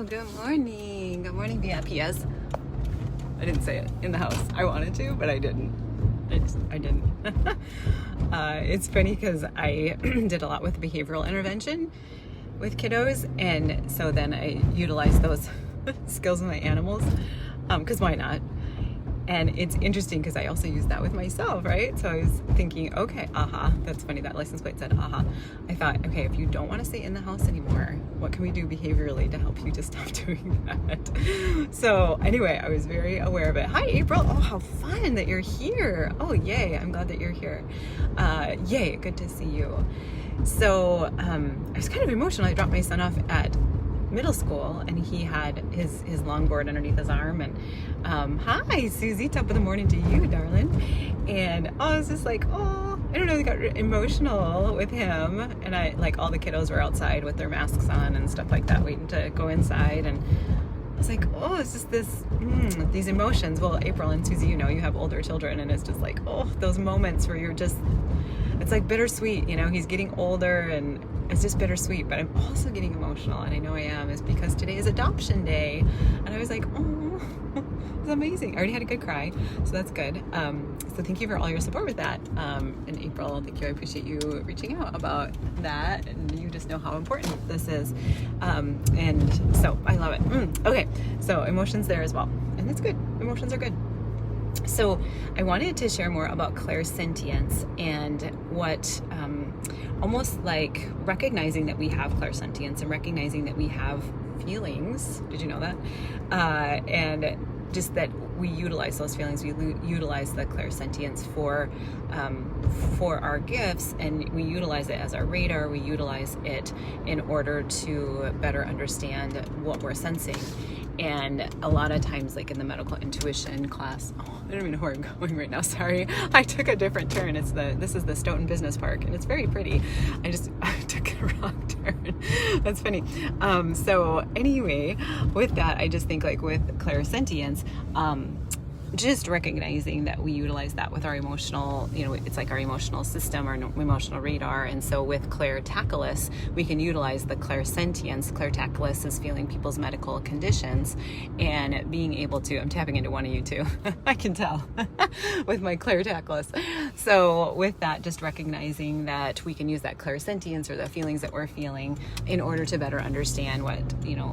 good morning. Good morning, VIPs. I didn't say it in the house. I wanted to, but I didn't. I didn't. It's funny because I did a lot with behavioral intervention with kiddos, and so then I utilized those skills with my animals, because why not? And it's interesting because I also use that with myself, right? So I was thinking, okay, that's funny, that license plate said I thought, okay, if you don't want to stay in the house anymore, what can we do behaviorally to help you to stop doing that? So anyway, I was very aware of it. Hi, April. Oh, how fun that you're here. Oh, yay. I'm glad that you're here. Yay. Good to see you. So I was kind of emotional. I dropped my son off at middle school, and he had his longboard underneath his arm, and hi Susie, top of the morning to you, darling. And I was just like, I don't know, I got emotional with him, and I, like, all the kiddos were outside with their masks on and stuff like that, waiting to go inside, and I was like, it's just these emotions. Well, April and Susie, you have older children, and it's just like, those moments where you're just, it's like bittersweet, he's getting older, and it's just bittersweet, but I'm also getting emotional, and I know I am, is because today is adoption day, and I was like, it's amazing. I already had a good cry, so that's good. So thank you for all your support with that. And April, thank you. I appreciate you reaching out about that, and you just know how important this is. And so I love it. Okay, so emotions there as well, and that's good. Emotions are good. So I wanted to share more about clairsentience and what almost like recognizing that we have clairsentience and recognizing that we have feelings. Did you know that? And just that we utilize those feelings. We utilize the clairsentience for our gifts, and we utilize it as our radar. We utilize it in order to better understand what we're sensing. And a lot of times, like in the medical intuition class, I don't even know where I'm going right now. Sorry, I took a different turn. This is the Stoughton Business Park, and it's very pretty. I took a wrong turn. That's funny. So anyway, with that, I just think, like, with clairsentience, just recognizing that we utilize that with our emotional, it's like our emotional system, our emotional radar. And so with clairtactylus, we can utilize the clairsentience. Clairtactylus is feeling people's medical conditions and being able to, I'm tapping into one of you too, I can tell, with my clairtactylus. So with that, just recognizing that we can use that clairsentience, or the feelings that we're feeling, in order to better understand what,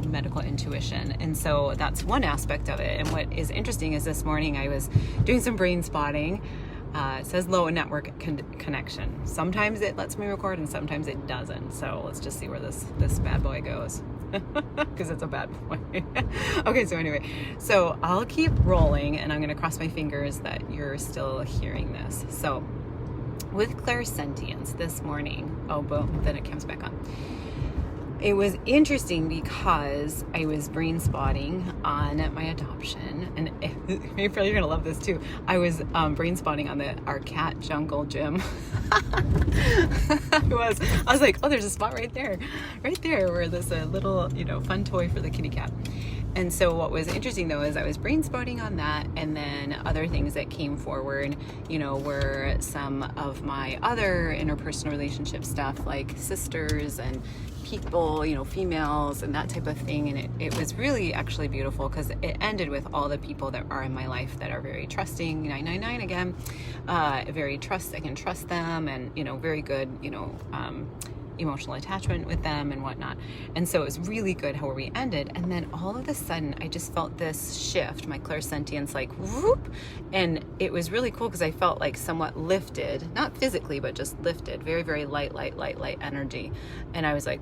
medical intuition. And so that's one aspect of it. And what is interesting is this morning I was doing some brain spotting. It says low network connection. Sometimes it lets me record, and sometimes it doesn't. So let's just see where this bad boy goes, because it's a bad boy. Okay, so anyway, so I'll keep rolling, and I'm going to cross my fingers that you're still hearing this. So with clairsentience this morning, boom, then it comes back on. It was interesting because I was brain spotting on my adoption, and April, you're gonna love this too. I was brain spotting on our cat jungle gym. I was like, there's a spot right there where there's a little, fun toy for the kitty cat. And so what was interesting though is I was brain spotting on that, and then other things that came forward, were some of my other interpersonal relationship stuff, like sisters and people, females and that type of thing. And it was really actually beautiful, because it ended with all the people that are in my life that are very trusting, 999 again, I can trust them, and, very good, emotional attachment with them and whatnot. And so it was really good how we ended. And then all of a sudden I just felt this shift, my clairsentience, like whoop, and it was really cool because I felt like somewhat lifted, not physically, but just lifted, very, very light energy. And I was like,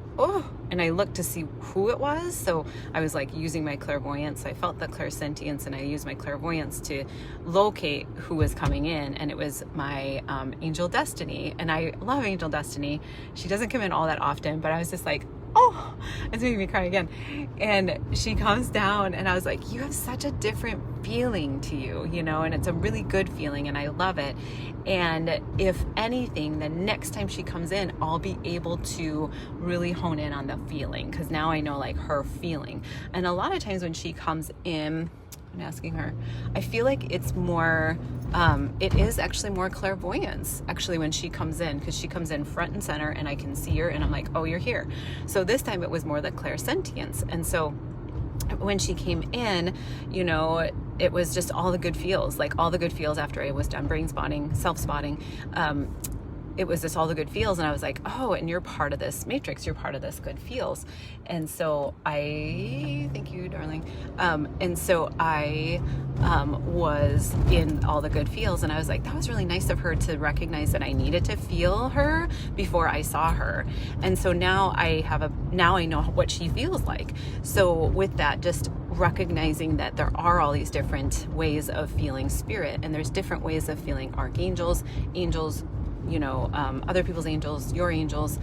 and I looked to see who it was. So I was like using my clairvoyance. I felt the clairsentience, and I used my clairvoyance to locate who was coming in, and it was my angel Destiny. And I love Angel Destiny. She doesn't come in all that often, but I was just like, it's making me cry again. And she comes down, and I was like, you have such a different feeling to you, and it's a really good feeling, and I love it. And if anything, the next time she comes in, I'll be able to really hone in on the feeling, because now I know, like, her feeling. And a lot of times when she comes in, I'm asking her, I feel like it's more, it is actually more clairvoyance, actually, when she comes in, because she comes in front and center, and I can see her, and I'm like, you're here. So this time it was more the clairsentience. And so when she came in, you know, it was just all the good feels, like all the good feels after I was done brain spotting, self-spotting. It was just all the good feels, and I was like, oh, and you're part of this matrix, you're part of this good feels. And so thank you, darling. And so I was in all the good feels, and I was like, that was really nice of her to recognize that I needed to feel her before I saw her. And so now now I know what she feels like. So with that, just recognizing that there are all these different ways of feeling spirit, and there's different ways of feeling archangels, angels, you know, other people's angels, your angels,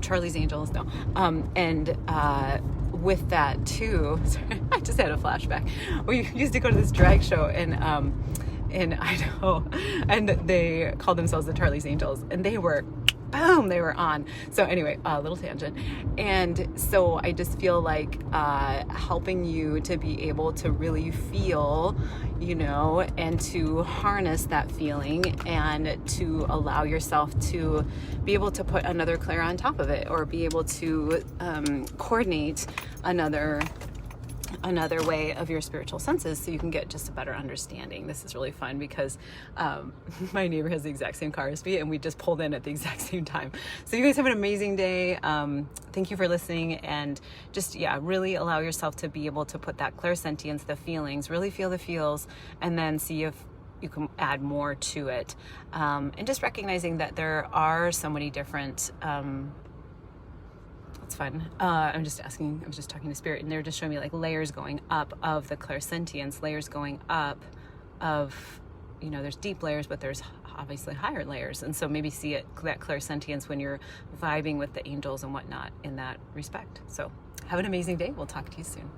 Charlie's angels, no. And with that too, sorry, I just had a flashback. We used to go to this drag show in Idaho, and they called themselves the Charlie's Angels, and they were, boom, they were on. So anyway, a little tangent. And so I just feel like helping you to be able to really feel, you know, and to harness that feeling, and to allow yourself to be able to put another Claire on top of it, or be able to coordinate another way of your spiritual senses, so you can get just a better understanding. This is really fun because my neighbor has the exact same car as me, and we just pulled in at the exact same time. So you guys have an amazing day. Thank you for listening, and just, yeah, really allow yourself to be able to put that clairsentience, the feelings, really feel the feels, and then see if you can add more to it. And just recognizing that there are so many different it's fun. I was just talking to spirit, and they're just showing me like layers going up of the clairsentience, layers going up of, you know, there's deep layers, but there's obviously higher layers. And so maybe see that clairsentience when you're vibing with the angels and whatnot in that respect. So have an amazing day. We'll talk to you soon.